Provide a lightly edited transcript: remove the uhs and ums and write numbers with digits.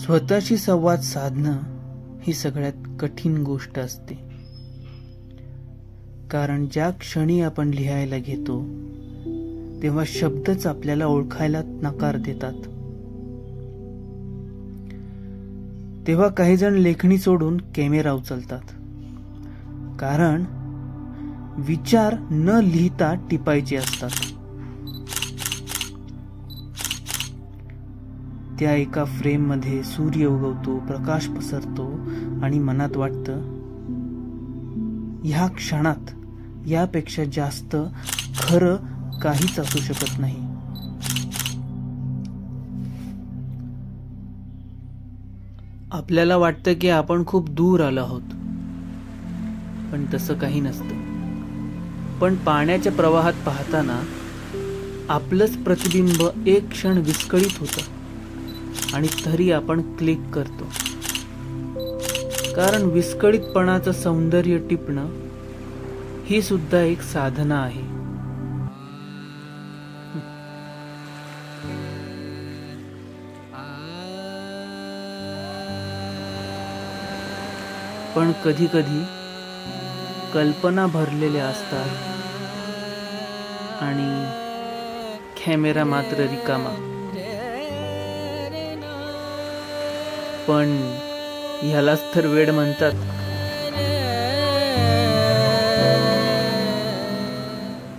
स्वतःशी संवाद साधणं ही सगळ्यात कठीण गोष्ट असते, कारण ज्या क्षणी आपण लिहायला घेतो तेव्हा शब्दच आपल्याला ओळखायला नकार देतात. तेव्हा काही जण लेखणी सोडून कॅमेरा उचलतात, कारण विचार न लिहिता टिपायचे असतात. त्या एका फ्रेम मध्ये सूर्य उगवतो, प्रकाश पसरतो आणि मनात वाटतं, ह्या क्षणात यापेक्षा जास्त खरं काहीच असू शकत नाही. आपल्याला वाटतं की आपण खूप दूर आलो आहोत, पण तसं काही नसतं. पण पाण्याच्या प्रवाहात पाहताना आपलंच प्रतिबिंब एक क्षण विस्कळीत होतं आणि तरी आपण क्लिक करतो, कारण विस्कळीतपणाचं सौंदर्य टिपणं ही सुद्धा एक साधना आहे. पण कधी कधी कल्पना भरलेल्या असतात आणि कॅमेरा मात्र रिकामा. पण ह्यालाच तर वेड म्हणतात.